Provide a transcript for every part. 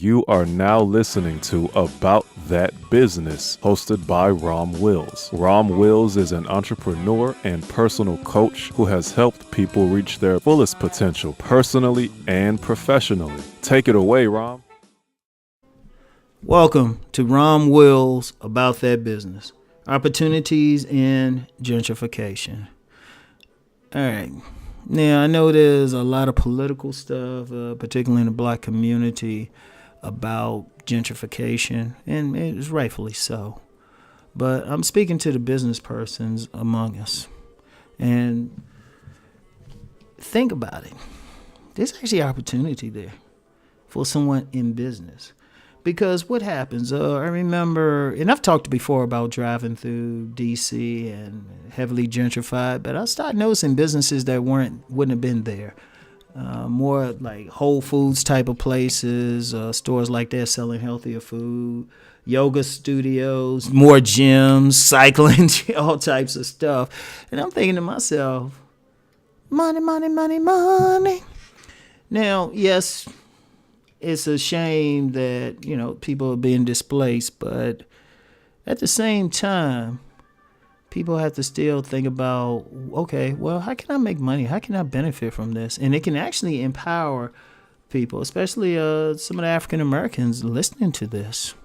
You are now listening to About That Business, hosted by Rom Wills. Rom Wills is an entrepreneur and personal coach who has helped people reach their fullest potential personally and professionally. Take it away, Rom. Welcome to Rom Wills About That Business. Opportunities in gentrification. All right. Now, I know there's a lot of political stuff, particularly in the black community, about gentrification, and it's rightfully so. But I'm speaking to the business persons among us. And think about it. There's actually opportunity there for someone in business. Because what happens, I remember, and I've talked before about driving through D.C. and heavily gentrified, but I started noticing businesses that wouldn't have been there. More like Whole Foods type of places, stores like that selling healthier food, yoga studios, more gyms, cycling, all types of stuff. And I'm thinking to myself, money, money, money, money. Now, yes, it's a shame that, people are being displaced, but at the same time, people have to still think about, okay, well, how can I make money? How can I benefit from this? And it can actually empower people, especially some of the African Americans listening to this.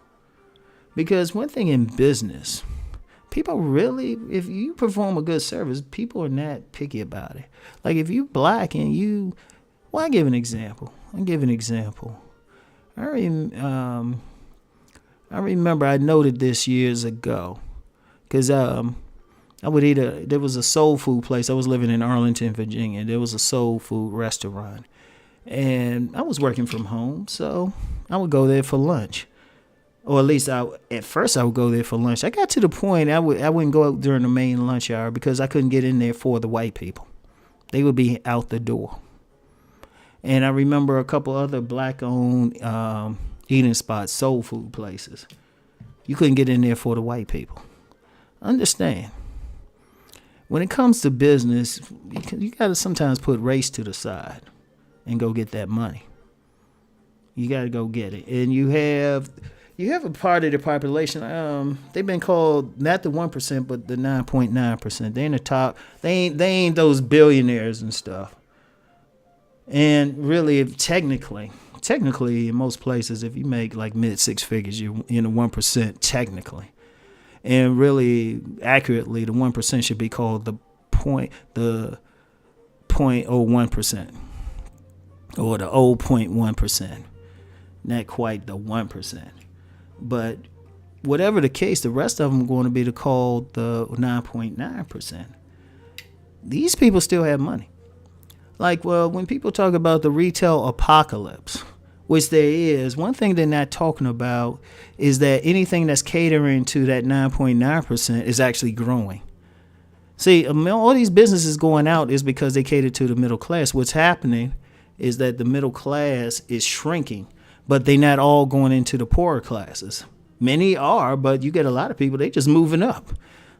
Because one thing in business, people really, if you perform a good service, people are not picky about it. Like if you black and I'll give an example. I remember I noted this years ago because I would eat there was a soul food place. I was living in Arlington, Virginia. There was a soul food restaurant. And I was working from home, so I would go there for lunch. Or at least at first I would go there for lunch. I got to the point I wouldn't go out during the main lunch hour because I couldn't get in there for the white people. They would be out the door. And I remember a couple other black-owned eating spots, soul food places. You couldn't get in there for the white people. Understand, when it comes to business, you got to sometimes put race to the side and go get that money. You got to go get it. And you have a part of the population, they've been called not the 1%, but the 9.9%. They're in the top. They ain't those billionaires and stuff. And really, technically, in most places, if you make like mid six figures, you're in the 1% technically. And really, accurately, the 1% should be called the 0.01% or the 0.1%. Not quite the 1%. But whatever the case, the rest of them are going to be called the 9.9%. These people still have money. Like, well, when people talk about the retail apocalypse, which there is, one thing they're not talking about is that anything that's catering to that 9.9% is actually growing. See, all these businesses going out is because they cater to the middle class. What's happening is that the middle class is shrinking, but they're not all going into the poorer classes. Many are, but you get a lot of people, they just moving up.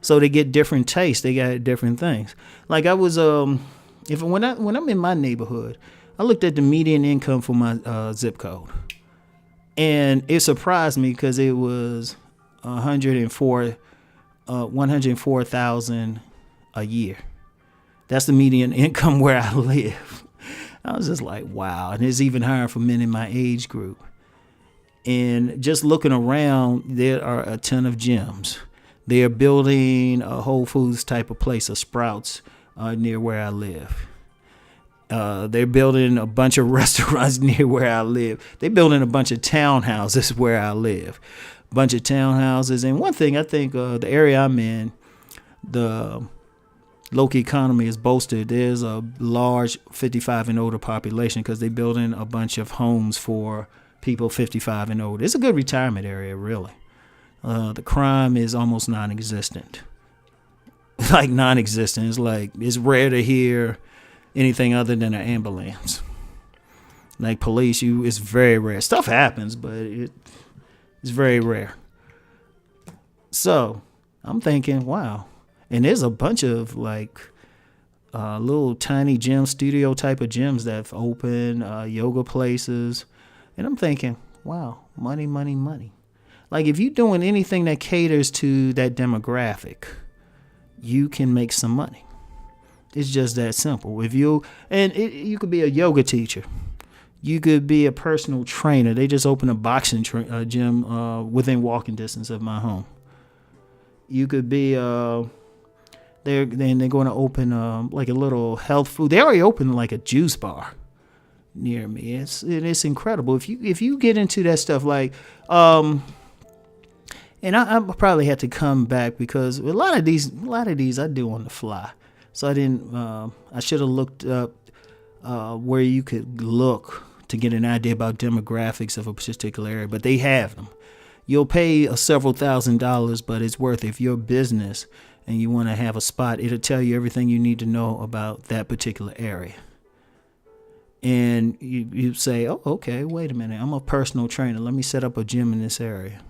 So they get different tastes. They got different things. Like I was... When I'm in my neighborhood, I looked at the median income for my zip code, and it surprised me because it was 104,000 a year. That's the median income where I live. I was just like, wow, and it's even higher for men in my age group. And just looking around, there are a ton of gyms. They're building a Whole Foods type of place, a Sprouts. Near where I live. They're building a bunch of restaurants near where I live. They're building a bunch of townhouses where I live. And one thing, I think the area I'm in, the local economy is bolstered. There's a large 55 and older population because they're building a bunch of homes for people 55 and older. It's a good retirement area, really. The crime is almost non-existent. Like non-existent. It's rare to hear anything other than an ambulance. Like police, it's very rare. Stuff happens, but it's very rare. So I'm thinking, wow. And there's a bunch of little tiny gym studio type of gyms that have opened, yoga places. And I'm thinking, wow, money, money, money. Like if you're doing anything that caters to that demographic, you can make some money. It's just that simple. You could be a yoga teacher. You could be a personal trainer. They just opened a boxing gym within walking distance of my home. You could be they're going to open like a little health food. They already opened like a juice bar near me. It's incredible if you get into that stuff. Like and I probably had to come back because a lot of these I do on the fly. So I didn't. I should have looked up where you could look to get an idea about demographics of a particular area. But they have them. You'll pay several $1,000s, but it's worth it. If you're a business and you want to have a spot, it'll tell you everything you need to know about that particular area. And you say, oh, okay, wait a minute. I'm a personal trainer. Let me set up a gym in this area.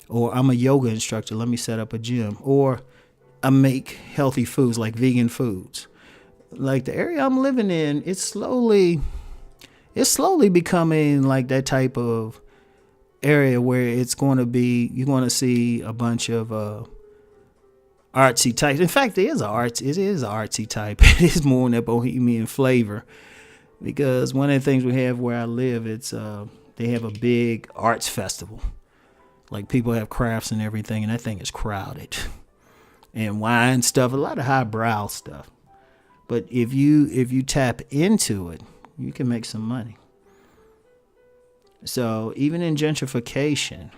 Or I'm a yoga instructor. Let me set up a gym. Or I make healthy foods like vegan foods. Like the area I'm living in, it's slowly becoming like that type of area where it's going to be, you're going to see a bunch of artsy types. In fact, it is an artsy type. It is more in that bohemian flavor because one of the things we have where I live, it's they have a big arts festival. Like people have crafts and everything, and that thing is crowded. And wine stuff, a lot of highbrow stuff. But if you tap into it, you can make some money. So even in gentrification,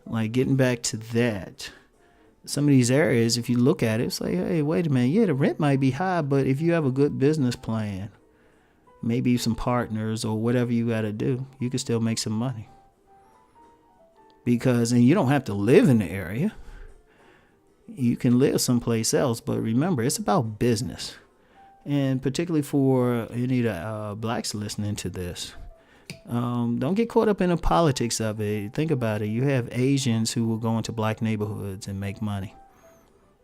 like getting back to that, some of these areas, if you look at it, it's like, hey, wait a minute. Yeah, the rent might be high, but if you have a good business plan, maybe some partners or whatever you got to do, you can still make some money. And you don't have to live in the area. You can live someplace else, but remember, it's about business. And particularly for any of the blacks listening to this, don't get caught up in the politics of it. Think about it. You have Asians who will go into black neighborhoods and make money.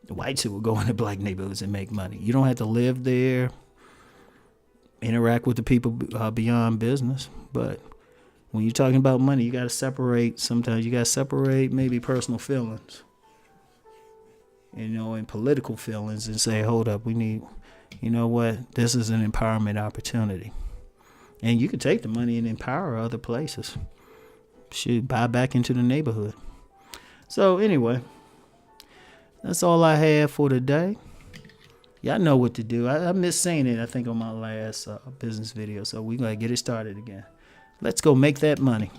Whites who will go into black neighborhoods and make money. You don't have to live there, interact with the people beyond business. But when you're talking about money, you got to separate. Sometimes you got to separate maybe personal feelings, and political feelings and say, hold up, we need, this is an empowerment opportunity. And you can take the money and empower other places. Shoot, buy back into the neighborhood. So anyway, that's all I have for today. Y'all know what to do. I missed saying it, I think, on my last business video. So we're going to get it started again. Let's go make that money.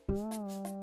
Bye.